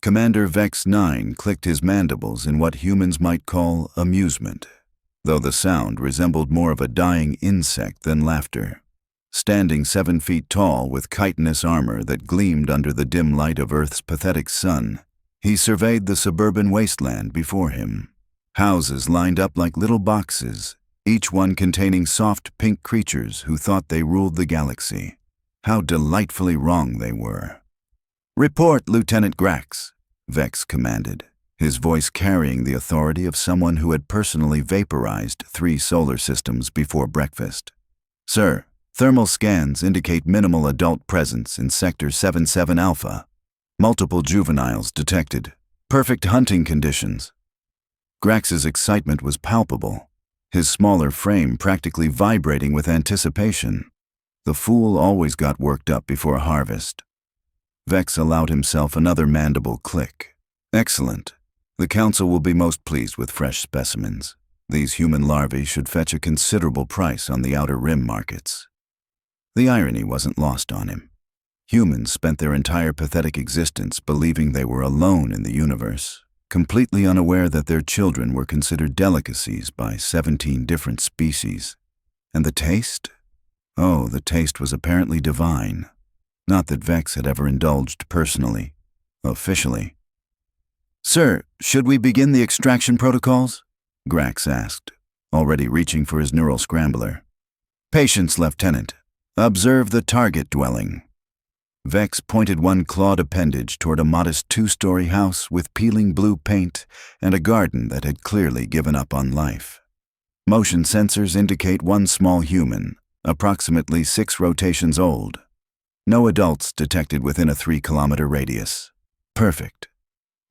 Commander Vex-Nine clicked his mandibles in what humans might call amusement, though the sound resembled more of a dying insect than laughter. Standing 7 feet tall with chitinous armor that gleamed under the dim light of Earth's pathetic sun, he surveyed the suburban wasteland before him. Houses lined up like little boxes, each one containing soft pink creatures who thought they ruled the galaxy. How delightfully wrong they were. "Report, Lieutenant Grax," Vex commanded, his voice carrying the authority of someone who had personally vaporized 3 solar systems before breakfast. "Sir, thermal scans indicate minimal adult presence in Sector 77 Alpha. Multiple juveniles detected. Perfect hunting conditions." Grax's excitement was palpable, his smaller frame practically vibrating with anticipation. The fool always got worked up before harvest. Vex allowed himself another mandible click. "Excellent. The Council will be most pleased with fresh specimens. These human larvae should fetch a considerable price on the Outer Rim markets." The irony wasn't lost on him. Humans spent their entire pathetic existence believing they were alone in the universe, completely unaware that their children were considered delicacies by 17 different species. And the taste? Oh, the taste was apparently divine. Not that Vex had ever indulged personally, officially. "Sir, should we begin the extraction protocols?" Grax asked, already reaching for his neural scrambler. "Patience, Lieutenant. Observe the target dwelling." Vex pointed one clawed appendage toward a modest 2-story house with peeling blue paint and a garden that had clearly given up on life. Motion sensors indicate one small human, approximately 6 rotations old. No adults detected within a 3-kilometer radius. Perfect.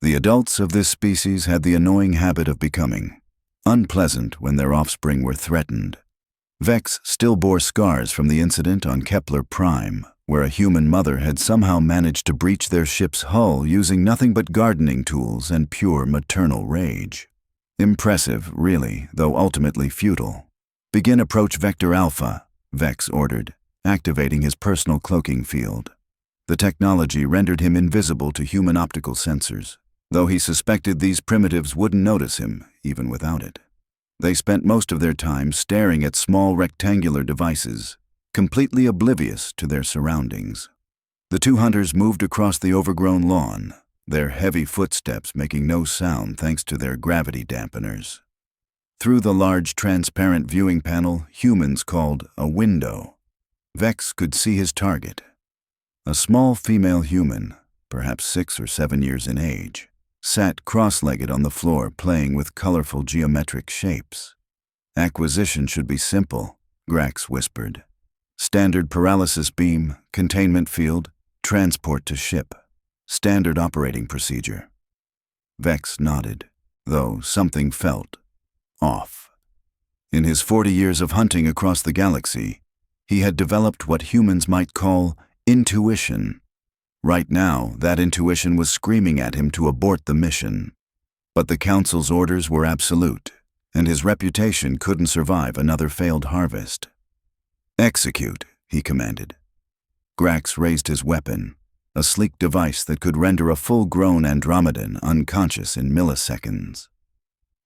The adults of this species had the annoying habit of becoming unpleasant when their offspring were threatened. Vex still bore scars from the incident on Kepler Prime, where a human mother had somehow managed to breach their ship's hull using nothing but gardening tools and pure maternal rage. Impressive, really, though ultimately futile. "Begin approach Vector Alpha," Vex ordered, activating his personal cloaking field. The technology rendered him invisible to human optical sensors, though he suspected these primitives wouldn't notice him, even without it. They spent most of their time staring at small rectangular devices, completely oblivious to their surroundings. The 2 hunters moved across the overgrown lawn, their heavy footsteps making no sound thanks to their gravity dampeners. Through the large transparent viewing panel humans called a window, Vex could see his target. A small female human, perhaps 6 or 7 years in age, sat cross-legged on the floor playing with colorful geometric shapes. "Acquisition should be simple," Grax whispered. "Standard paralysis beam, containment field, transport to ship. Standard operating procedure." Vex nodded, though something felt off. In his 40 years of hunting across the galaxy, he had developed what humans might call intuition. Right now, that intuition was screaming at him to abort the mission. But the Council's orders were absolute, and his reputation couldn't survive another failed harvest. "Execute," he commanded. Grax raised his weapon, a sleek device that could render a full-grown Andromedan unconscious in milliseconds.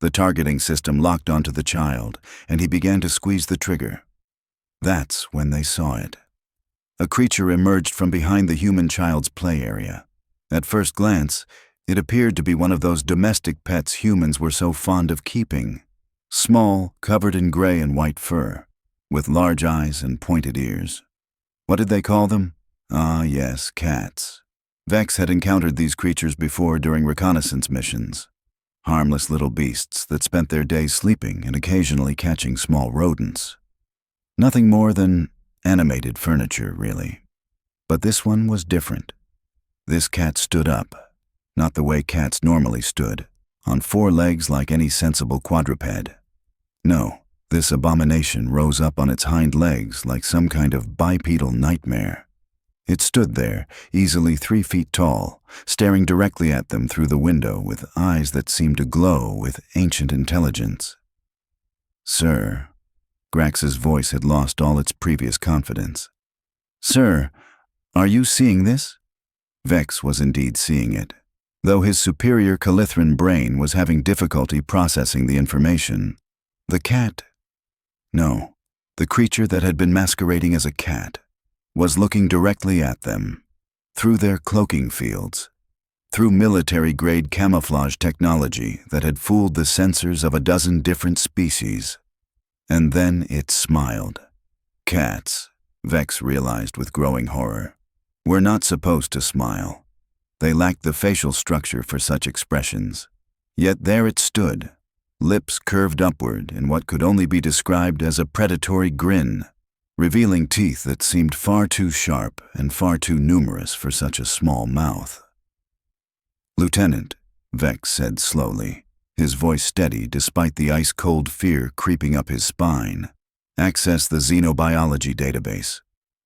The targeting system locked onto the child, and he began to squeeze the trigger. That's when they saw it. A creature emerged from behind the human child's play area. At first glance, it appeared to be one of those domestic pets humans were so fond of keeping. Small, covered in gray and white fur, with large eyes and pointed ears. What did they call them? Ah, yes, cats. Vex had encountered these creatures before during reconnaissance missions. Harmless little beasts that spent their days sleeping and occasionally catching small rodents. Nothing more than animated furniture, really. But this one was different. This cat stood up, not the way cats normally stood, on 4 legs like any sensible quadruped. No, this abomination rose up on its hind legs like some kind of bipedal nightmare. It stood there, easily 3 feet tall, staring directly at them through the window with eyes that seemed to glow with ancient intelligence. "Sir," Grax's voice had lost all its previous confidence. "Sir, are you seeing this?" Vex was indeed seeing it. though his superior Calithran brain was having difficulty processing the information. The cat, no, the creature that had been masquerading as a cat, was looking directly at them, through their cloaking fields, through military-grade camouflage technology that had fooled the sensors of a dozen different species. And then it smiled. Cats, Vex realized with growing horror, were not supposed to smile. They lacked the facial structure for such expressions. Yet there it stood, lips curved upward in what could only be described as a predatory grin, revealing teeth that seemed far too sharp and far too numerous for such a small mouth. "Lieutenant," Vex said slowly, his voice steady despite the ice-cold fear creeping up his spine. "Access the xenobiology database.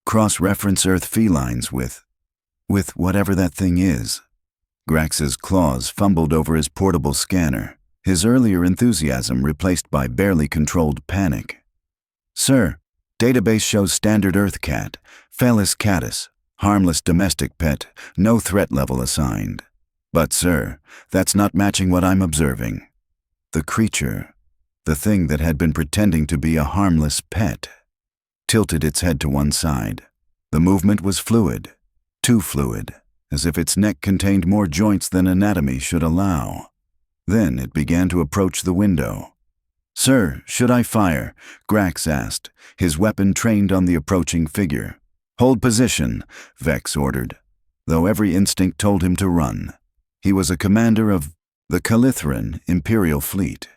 Cross-reference Earth felines with whatever that thing is." Grax's claws fumbled over his portable scanner, his earlier enthusiasm replaced by barely controlled panic. "Sir, database shows standard Earth cat, Felis catus, harmless domestic pet, no threat level assigned. But sir, that's not matching what I'm observing." The creature, the thing that had been pretending to be a harmless pet, tilted its head to one side. The movement was fluid, too fluid, as if its neck contained more joints than anatomy should allow. Then it began to approach the window. "Sir, should I fire?" Grax asked, his weapon trained on the approaching figure. "Hold position," Vex ordered, though every instinct told him to run. He was a commander of the Calithran Imperial Fleet.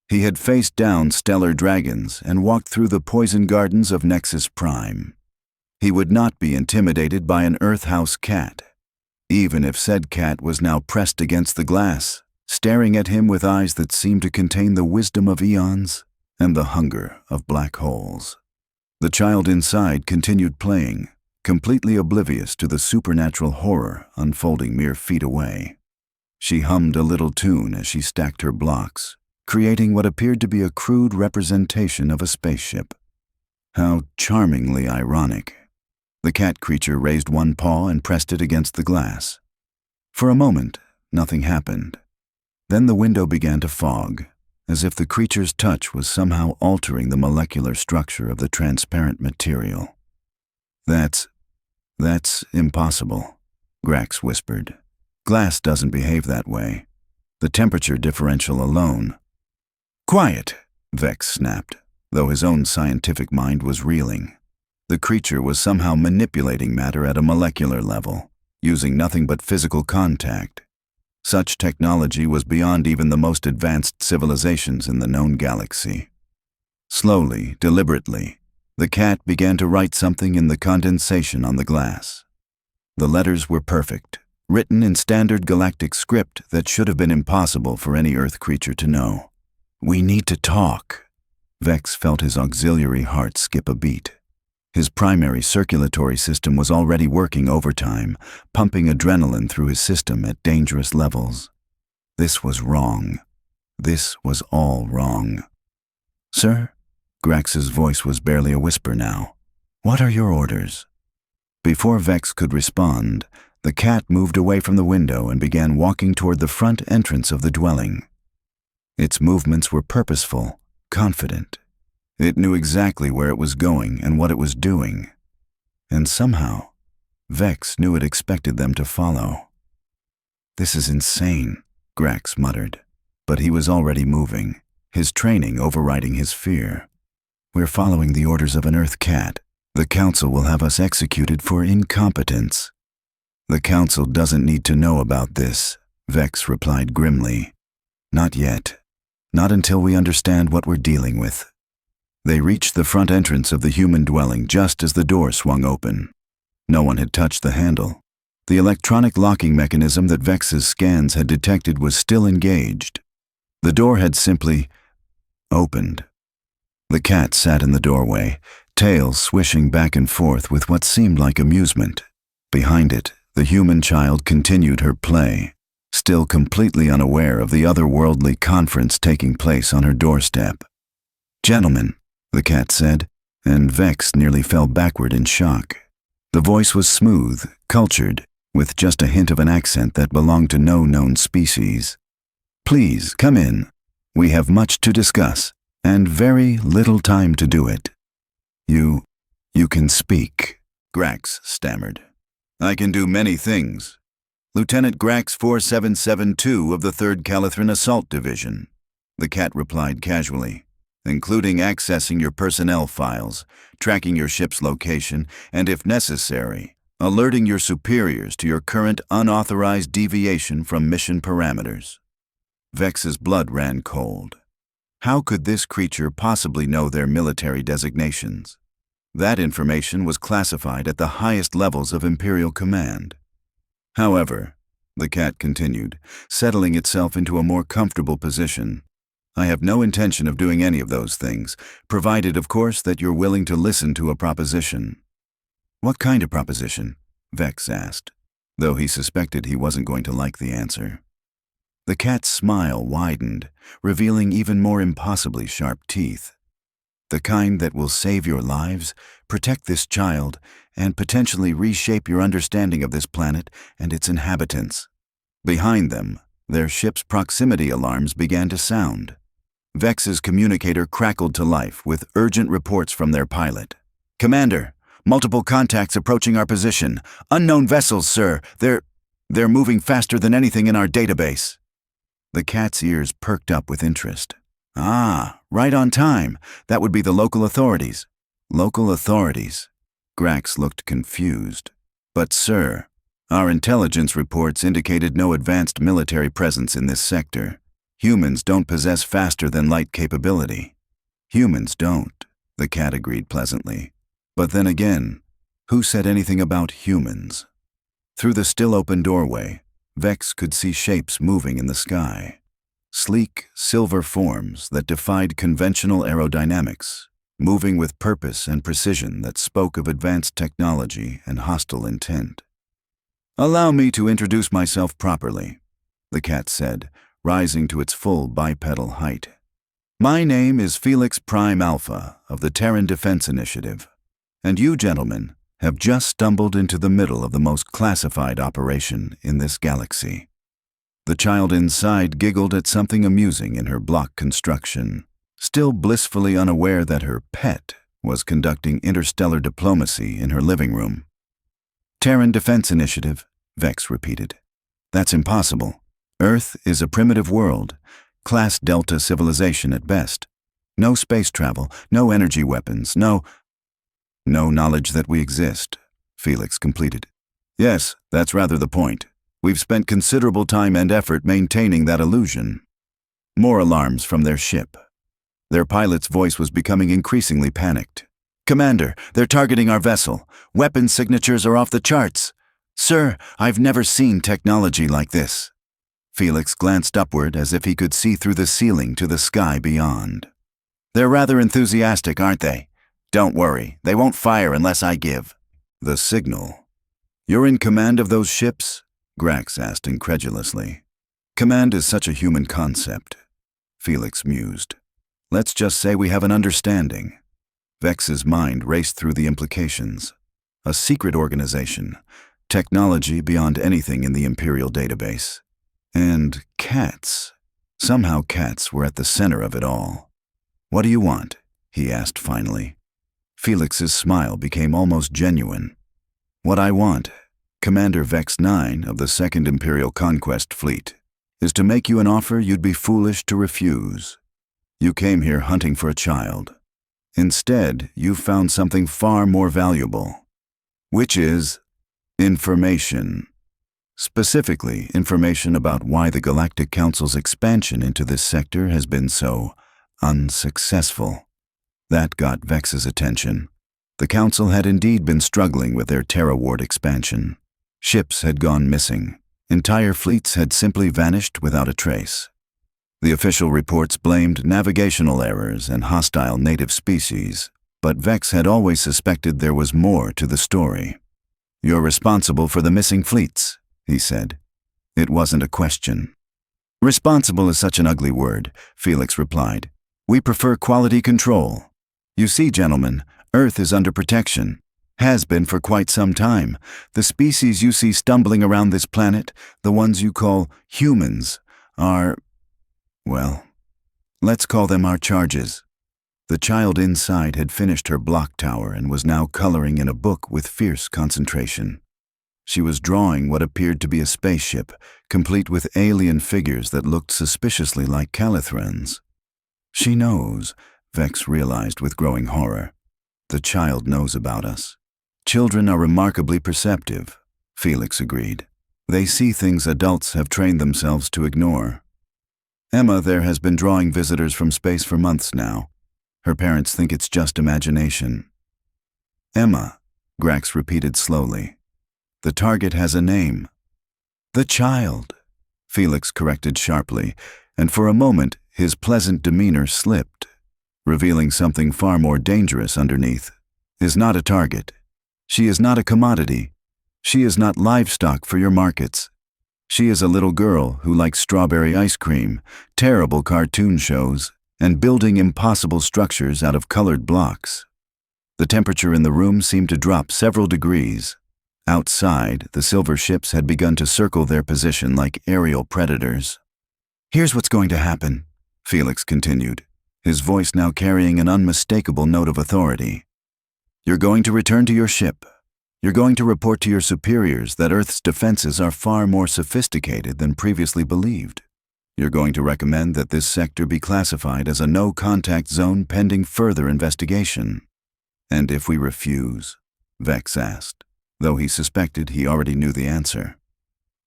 He had faced down stellar dragons and walked through the poison gardens of Nexus Prime. He would not be intimidated by an Earth House cat, even if said cat was now pressed against the glass, staring at him with eyes that seemed to contain the wisdom of eons and the hunger of black holes. The child inside continued playing, completely oblivious to the supernatural horror unfolding mere feet away. She hummed a little tune as she stacked her blocks, creating what appeared to be a crude representation of a spaceship. How charmingly ironic. The cat creature raised one paw and pressed it against the glass. For a moment, nothing happened. Then the window began to fog, as if the creature's touch was somehow altering the molecular structure of the transparent material. That's impossible," Grax whispered. "Glass doesn't behave that way. The temperature differential alone—" "Quiet," Vex snapped, though his own scientific mind was reeling. The creature was somehow manipulating matter at a molecular level, using nothing but physical contact. Such technology was beyond even the most advanced civilizations in the known galaxy. Slowly, deliberately, the cat began to write something in the condensation on the glass. The letters were perfect, written in standard galactic script that should have been impossible for any Earth creature to know. "We need to talk." Vex felt his auxiliary heart skip a beat. His primary circulatory system was already working overtime, pumping adrenaline through his system at dangerous levels. This was wrong. This was all wrong. "Sir?" Grax's voice was barely a whisper now. "What are your orders?" Before Vex could respond, the cat moved away from the window and began walking toward the front entrance of the dwelling. Its movements were purposeful, confident. It knew exactly where it was going and what it was doing. And somehow, Vex knew it expected them to follow. "This is insane," Grax muttered, but he was already moving, his training overriding his fear. "We're following the orders of an Earth cat. The Council will have us executed for incompetence." "The Council doesn't need to know about this," Vex replied grimly. "Not yet. Not until we understand what we're dealing with." They reached the front entrance of the human dwelling just as the door swung open. No one had touched the handle. The electronic locking mechanism that Vex's scans had detected was still engaged. The door had simply opened. The cat sat in the doorway, tail swishing back and forth with what seemed like amusement. Behind it, the human child continued her play, still completely unaware of the otherworldly conference taking place on her doorstep. "Gentlemen," the cat said, and Vex nearly fell backward in shock. The voice was smooth, cultured, with just a hint of an accent that belonged to no known species. "Please, come in. We have much to discuss, and very little time to do it." You can speak," Grax stammered. "I can do many things. Lieutenant Grax 4772 of the 3rd Calithran Assault Division," the cat replied casually, "including accessing your personnel files, tracking your ship's location, and if necessary, alerting your superiors to your current unauthorized deviation from mission parameters." Vex's blood ran cold. How could this creature possibly know their military designations? That information was classified at the highest levels of Imperial command. "However," the cat continued, settling itself into a more comfortable position, "I have no intention of doing any of those things, provided, of course, that you're willing to listen to a proposition." "What kind of proposition?" Vex asked, though he suspected he wasn't going to like the answer. The cat's smile widened, revealing even more impossibly sharp teeth. "The kind that will save your lives, protect this child, and potentially reshape your understanding of this planet and its inhabitants." Behind them, their ship's proximity alarms began to sound. Vex's communicator crackled to life with urgent reports from their pilot. "Commander, multiple contacts approaching our position. Unknown vessels, sir. They're moving faster than anything in our database." The cat's ears perked up with interest. "Ah, right on time. That would be the local authorities." "Local authorities?" Grax looked confused. "But sir, our intelligence reports indicated no advanced military presence in this sector. Humans don't possess faster-than-light capability." "Humans don't," the cat agreed pleasantly. "But then again, who said anything about humans?" Through the still-open doorway, Vex could see shapes moving in the sky. Sleek, silver forms that defied conventional aerodynamics, moving with purpose and precision that spoke of advanced technology and hostile intent. "Allow me to introduce myself properly," the cat said, rising to its full bipedal height. "My name is Felix Prime Alpha of the Terran Defense Initiative, and you gentlemen have just stumbled into the middle of the most classified operation in this galaxy." The child inside giggled at something amusing in her block construction, still blissfully unaware that her pet was conducting interstellar diplomacy in her living room. "Terran Defense Initiative," Vex repeated. "That's impossible. Earth is a primitive world, Class Delta civilization at best. No space travel, no energy weapons, no knowledge that we exist," Felix completed. "Yes, that's rather the point. We've spent considerable time and effort maintaining that illusion." More alarms from their ship. Their pilot's voice was becoming increasingly panicked. "Commander, they're targeting our vessel. Weapon signatures are off the charts. Sir, I've never seen technology like this." Felix glanced upward as if he could see through the ceiling to the sky beyond. "They're rather enthusiastic, aren't they? Don't worry, they won't fire unless I give." "The signal. You're in command of those ships?" Grax asked incredulously. "Command is such a human concept," Felix mused. "Let's just say we have an understanding." Vex's mind raced through the implications. A secret organization, technology beyond anything in the Imperial database. And cats. Somehow cats were at the center of it all. "What do you want?" he asked finally. Felix's smile became almost genuine. "What I want, Commander Vex-Nine of the 2nd Imperial Conquest Fleet, is to make you an offer you'd be foolish to refuse. You came here hunting for a child. Instead, you've found something far more valuable, which is information. Specifically, information about why the Galactic Council's expansion into this sector has been so unsuccessful." That got Vex's attention. The Council had indeed been struggling with their Terra Ward expansion. Ships had gone missing. Entire fleets had simply vanished without a trace. The official reports blamed navigational errors and hostile native species, but Vex had always suspected there was more to the story. "You're responsible for the missing fleets," he said. It wasn't a question. "Responsible is such an ugly word," Felix replied. "We prefer quality control. You see, gentlemen, Earth is under protection. Has been for quite some time. The species you see stumbling around this planet, the ones you call humans, are, well, let's call them our charges. The child inside had finished her block tower and was now coloring in a book with fierce concentration. She was drawing what appeared to be a spaceship, complete with alien figures that looked suspiciously like Calithrans. She knows, Vex realized with growing horror. The child knows about us. Children are remarkably perceptive, Felix agreed. They see things adults have trained themselves to ignore. Emma there has been drawing visitors from space for months now. Her parents think it's just imagination. Emma, Grax repeated slowly. The target has a name. The child, Felix corrected sharply, and for a moment his pleasant demeanor slipped, revealing something far more dangerous underneath. Is not a target. She is not a commodity. She is not livestock for your markets. She is a little girl who likes strawberry ice cream, terrible cartoon shows, and building impossible structures out of colored blocks. The temperature in the room seemed to drop several degrees. Outside, the silver ships had begun to circle their position like aerial predators. Here's what's going to happen, Felix continued, his voice now carrying an unmistakable note of authority. You're going to return to your ship. You're going to report to your superiors that Earth's defenses are far more sophisticated than previously believed. You're going to recommend that this sector be classified as a no-contact zone pending further investigation. And if we refuse? Vex asked, though he suspected he already knew the answer.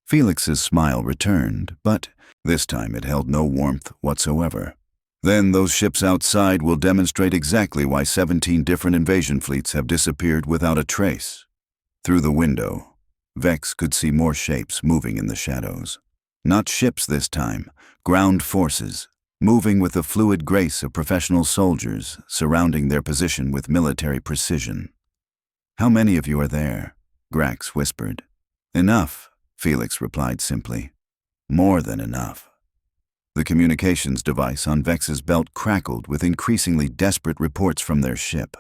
Felix's smile returned, but this time it held no warmth whatsoever. Then those ships outside will demonstrate exactly why 17 different invasion fleets have disappeared without a trace. Through the window, Vex could see more shapes moving in the shadows. Not ships this time, ground forces, moving with the fluid grace of professional soldiers, surrounding their position with military precision. How many of you are there? Grax whispered. Enough, Felix replied simply. More than enough. The communications device on Vex's belt crackled with increasingly desperate reports from their ship.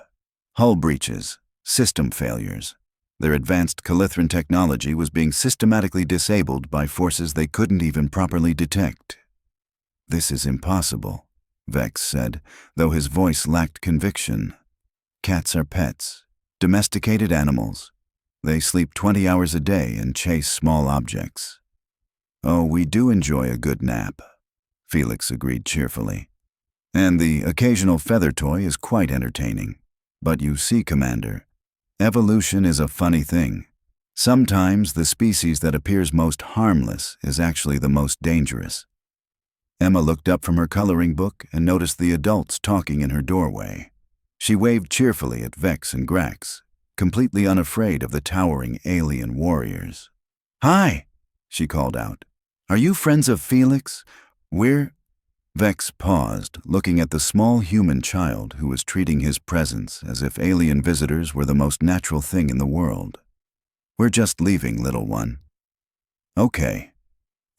Hull breaches, system failures. Their advanced Calithran technology was being systematically disabled by forces they couldn't even properly detect. This is impossible, Vex said, though his voice lacked conviction. Cats are pets, domesticated animals. They sleep 20 hours a day and chase small objects. Oh, we do enjoy a good nap, Felix agreed cheerfully. And the occasional feather toy is quite entertaining. But you see, Commander, evolution is a funny thing. Sometimes the species that appears most harmless is actually the most dangerous. Emma looked up from her coloring book and noticed the adults talking in her doorway. She waved cheerfully at Vex and Grax, completely unafraid of the towering alien warriors. Hi, she called out. Are you friends of Felix? We're... Vex paused, looking at the small human child who was treating his presence as if alien visitors were the most natural thing in the world. We're just leaving, little one. Okay.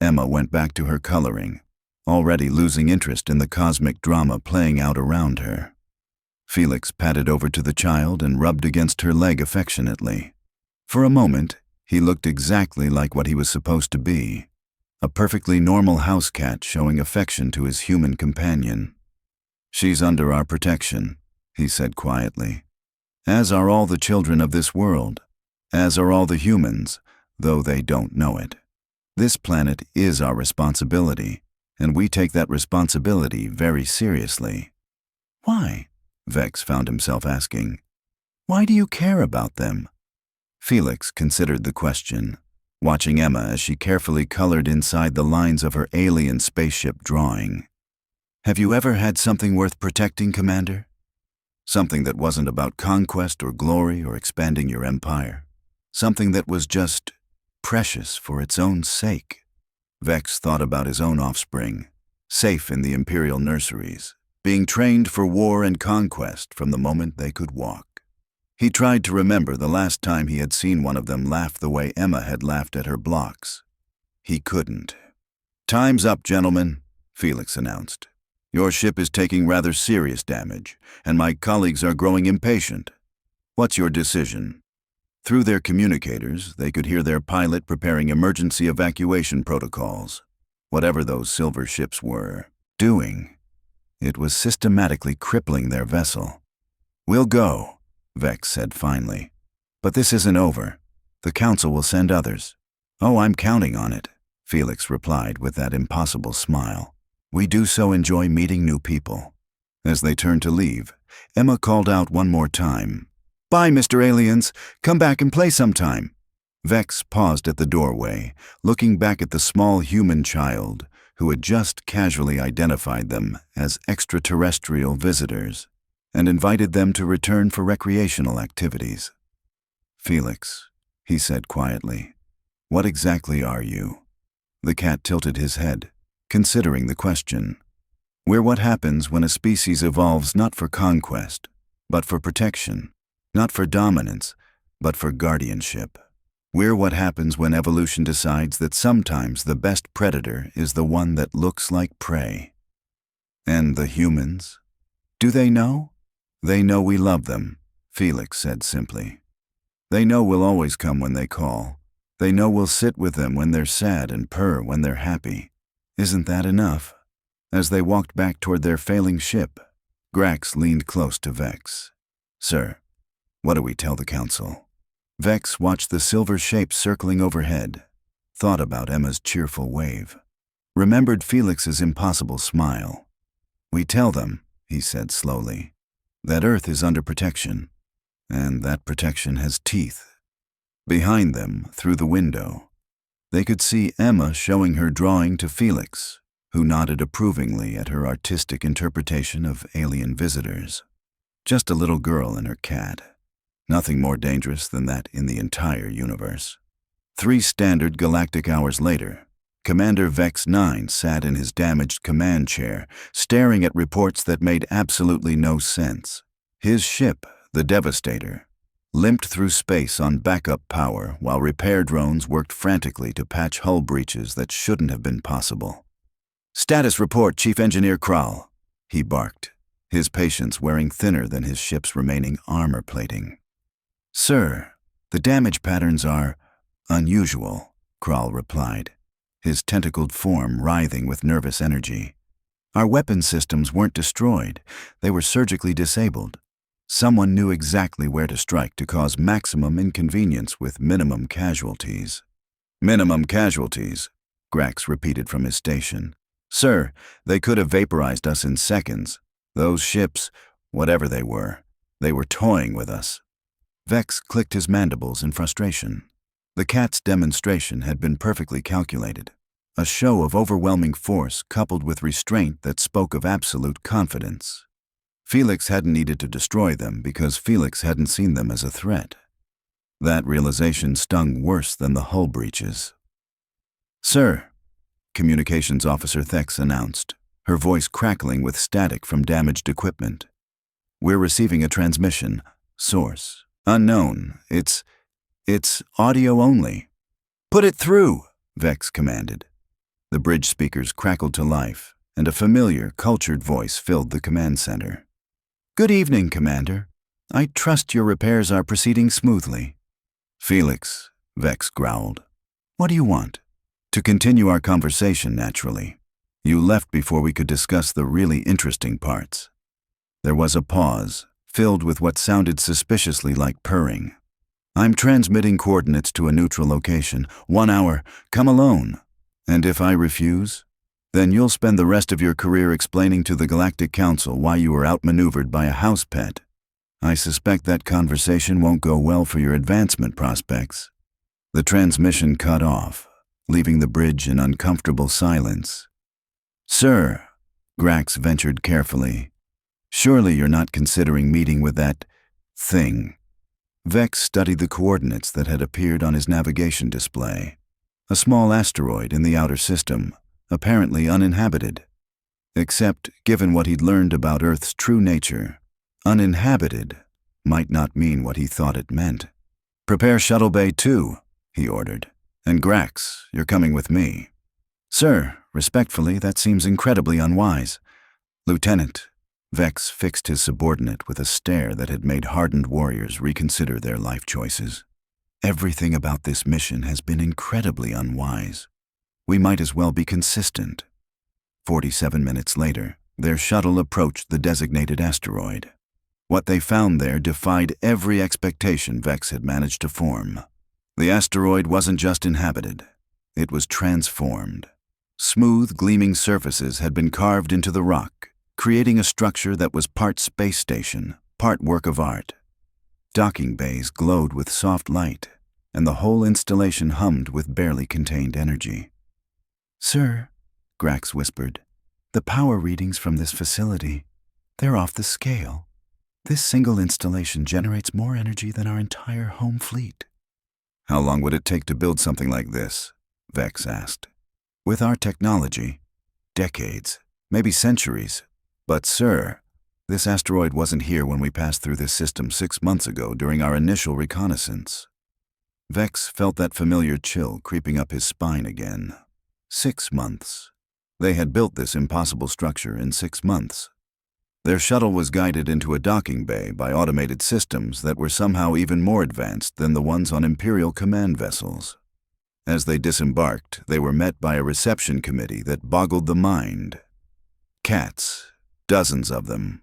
Emma went back to her coloring, already losing interest in the cosmic drama playing out around her. Felix padded over to the child and rubbed against her leg affectionately. For a moment, he looked exactly like what he was supposed to be. A perfectly normal house cat showing affection to his human companion. She's under our protection, he said quietly. As are all the children of this world. As are all the humans, though they don't know it. This planet is our responsibility, and we take that responsibility very seriously. Why? Vex found himself asking. Why do you care about them? Felix considered the question, watching Emma as she carefully colored inside the lines of her alien spaceship drawing. Have you ever had something worth protecting, Commander? Something that wasn't about conquest or glory or expanding your empire. Something that was just precious for its own sake. Vex thought about his own offspring, safe in the imperial nurseries, being trained for war and conquest from the moment they could walk. He tried to remember the last time he had seen one of them laugh the way Emma had laughed at her blocks. He couldn't. Time's up, gentlemen, Felix announced. Your ship is taking rather serious damage, and my colleagues are growing impatient. What's your decision? Through their communicators, they could hear their pilot preparing emergency evacuation protocols. Whatever those silver ships were doing, it was systematically crippling their vessel. We'll go, Vex said finally. But this isn't over. The Council will send others. Oh, I'm counting on it, Felix replied with that impossible smile. We do so enjoy meeting new people. As they turned to leave, Emma called out one more time. Bye, Mr. Aliens. Come back and play sometime. Vex paused at the doorway, looking back at the small human child who had just casually identified them as extraterrestrial visitors and invited them to return for recreational activities. Felix, he said quietly, what exactly are you? The cat tilted his head, considering the question. We're what happens when a species evolves not for conquest, but for protection. Not for dominance, but for guardianship. We're what happens when evolution decides that sometimes the best predator is the one that looks like prey. And the humans? Do they know? They know we love them, Felix said simply. They know we'll always come when they call. They know we'll sit with them when they're sad and purr when they're happy. Isn't that enough? As they walked back toward their failing ship, Grax leaned close to Vex. Sir, what do we tell the Council? Vex watched the silver shape circling overhead, thought about Emma's cheerful wave, remembered Felix's impossible smile. We tell them, he said slowly, that Earth is under protection, and that protection has teeth. Behind them, through the window, they could see Emma showing her drawing to Felix, who nodded approvingly at her artistic interpretation of alien visitors. Just a little girl and her cat. Nothing more dangerous than that in the entire universe. 3 standard galactic hours later, Commander Vex-Nine sat in his damaged command chair, staring at reports that made absolutely no sense. His ship, the Devastator, limped through space on backup power while repair drones worked frantically to patch hull breaches that shouldn't have been possible. Status report, Chief Engineer Krall, he barked, his patience wearing thinner than his ship's remaining armor plating. Sir, the damage patterns are unusual, Krall replied, his tentacled form writhing with nervous energy. Our weapon systems weren't destroyed, they were surgically disabled. Someone knew exactly where to strike to cause maximum inconvenience with minimum casualties. Minimum casualties, Grax repeated from his station. Sir, they could have vaporized us in seconds. Those ships, whatever they were toying with us. Vex clicked his mandibles in frustration. The cat's demonstration had been perfectly calculated, a show of overwhelming force coupled with restraint that spoke of absolute confidence. Felix hadn't needed to destroy them because Felix hadn't seen them as a threat. That realization stung worse than the hull breaches. Sir, Communications Officer Thex announced, her voice crackling with static from damaged equipment. We're receiving a transmission. Source unknown. It's audio only. Put it through, Vex commanded. The bridge speakers crackled to life, and a familiar, cultured voice filled the command center. Good evening, Commander. I trust your repairs are proceeding smoothly. Felix, Vex growled. What do you want? To continue our conversation, naturally. You left before we could discuss the really interesting parts. There was a pause, filled with what sounded suspiciously like purring. I'm transmitting coordinates to a neutral location. 1 hour. Come alone. And if I refuse, then you'll spend the rest of your career explaining to the Galactic Council why you were outmaneuvered by a house pet. I suspect that conversation won't go well for your advancement prospects. The transmission cut off, leaving the bridge in uncomfortable silence. Sir, Grax ventured carefully, surely you're not considering meeting with that thing. Vex studied the coordinates that had appeared on his navigation display. A small asteroid in the outer system, apparently uninhabited. Except, given what he'd learned about Earth's true nature, uninhabited might not mean what he thought it meant. Prepare Shuttle Bay 2, he ordered. And Grax, you're coming with me. Sir, respectfully, that seems incredibly unwise. Lieutenant, Vex fixed his subordinate with a stare that had made hardened warriors reconsider their life choices. Everything about this mission has been incredibly unwise. We might as well be consistent. 47 minutes later, their shuttle approached the designated asteroid. What they found there defied every expectation Vex had managed to form. The asteroid wasn't just inhabited, it was transformed. Smooth, gleaming surfaces had been carved into the rock, creating a structure that was part space station, part work of art. Docking bays glowed with soft light, and the whole installation hummed with barely contained energy. "Sir," Grax whispered, "the power readings from this facility, they're off the scale. This single installation generates more energy than our entire home fleet." "How long would it take to build something like this?" Vex asked. "With our technology, decades, maybe centuries. But sir, this asteroid wasn't here when we passed through this system 6 months ago during our initial reconnaissance." Vex felt that familiar chill creeping up his spine again. 6 months. They had built this impossible structure in 6 months. Their shuttle was guided into a docking bay by automated systems that were somehow even more advanced than the ones on Imperial command vessels. As they disembarked, they were met by a reception committee that boggled the mind. Cats, dozens of them,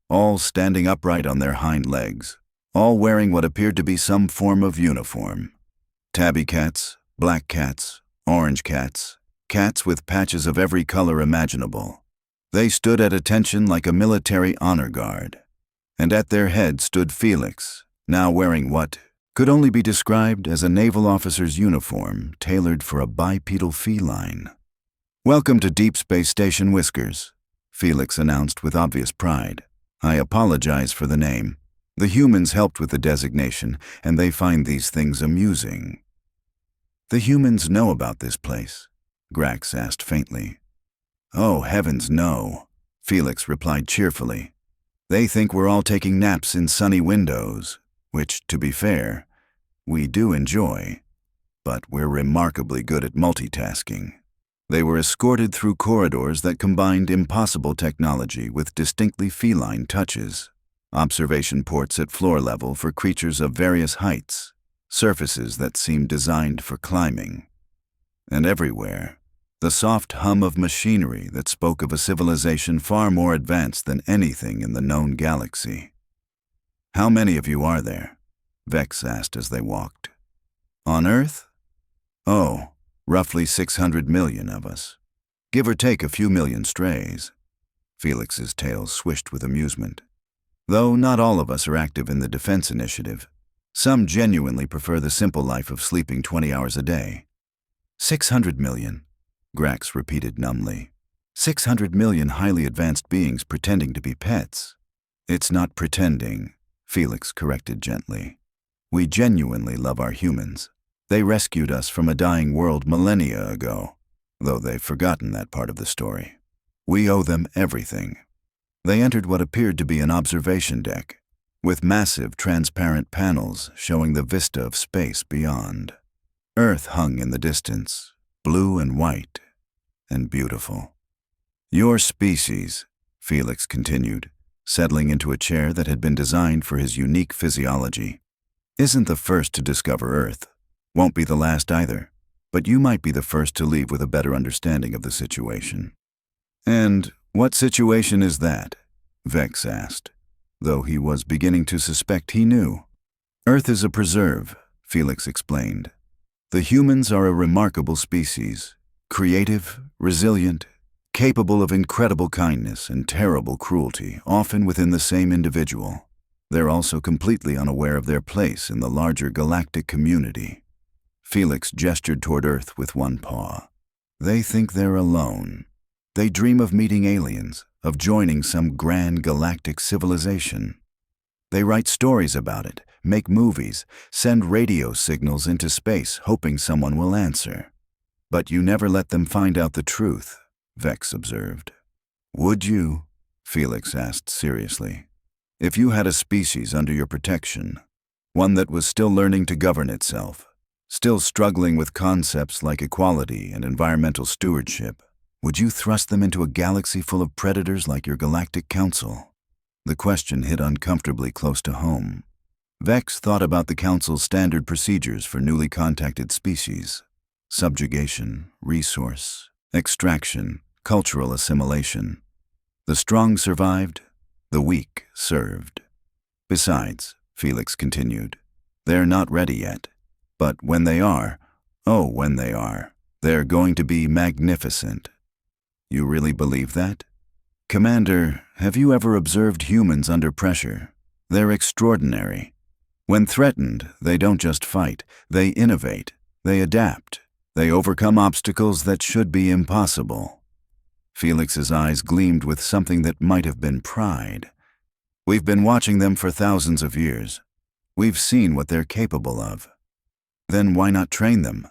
all standing upright on their hind legs, all wearing what appeared to be some form of uniform. Tabby cats, black cats, orange cats, cats with patches of every color imaginable. They stood at attention like a military honor guard. And at their head stood Felix, now wearing what could only be described as a naval officer's uniform tailored for a bipedal feline. "Welcome to Deep Space Station Whiskers," Felix announced with obvious pride. "I apologize for the name. The humans helped with the designation, and they find these things amusing." "The humans know about this place?" Grax asked faintly. "Oh, heavens, no," Felix replied cheerfully. "They think we're all taking naps in sunny windows, which, to be fair, we do enjoy, but we're remarkably good at multitasking." They were escorted through corridors that combined impossible technology with distinctly feline touches, observation ports at floor level for creatures of various heights, surfaces that seemed designed for climbing. And everywhere, the soft hum of machinery that spoke of a civilization far more advanced than anything in the known galaxy. "How many of you are there?" Vex asked as they walked. "On Earth? Oh, roughly 600 million of us. Give or take a few million strays." Felix's tail swished with amusement. "Though not all of us are active in the defense initiative. Some genuinely prefer the simple life of sleeping 20 hours a day." 600 million, Grax repeated numbly. 600 million highly advanced beings pretending to be pets. "It's not pretending," Felix corrected gently. "We genuinely love our humans. They rescued us from a dying world millennia ago, though they've forgotten that part of the story. We owe them everything." They entered what appeared to be an observation deck, with massive transparent panels showing the vista of space beyond. Earth hung in the distance, blue and white, and beautiful. "Your species," Felix continued, settling into a chair that had been designed for his unique physiology, "isn't the first to discover Earth. Won't be the last either, but you might be the first to leave with a better understanding of the situation." "And what situation is that?" Vex asked, though he was beginning to suspect he knew. "Earth is a preserve," Felix explained. "The humans are a remarkable species, creative, resilient, capable of incredible kindness and terrible cruelty, often within the same individual. They're also completely unaware of their place in the larger galactic community." Felix gestured toward Earth with one paw. "They think they're alone. They dream of meeting aliens, of joining some grand galactic civilization. They write stories about it, make movies, send radio signals into space hoping someone will answer. But you never let them find out the truth," Vex observed. "Would you?" Felix asked seriously. "If you had a species under your protection, one that was still learning to govern itself, still struggling with concepts like equality and environmental stewardship, Would you thrust them into a galaxy full of predators like your galactic council? The question hit uncomfortably close to home. Vex thought about the Council's standard procedures for newly contacted species: subjugation, resource, extraction, cultural assimilation. The strong survived, the weak served. Besides, Felix continued, they're not ready yet. But when they are, oh, when they are, they're going to be magnificent. You really believe that? Commander, have you ever observed humans under pressure? They're extraordinary. When threatened, they don't just fight, they innovate, they adapt, they overcome obstacles that should be impossible. Felix's eyes gleamed with something that might have been pride. We've been watching them for thousands of years. We've seen what they're capable of. Then why not train them?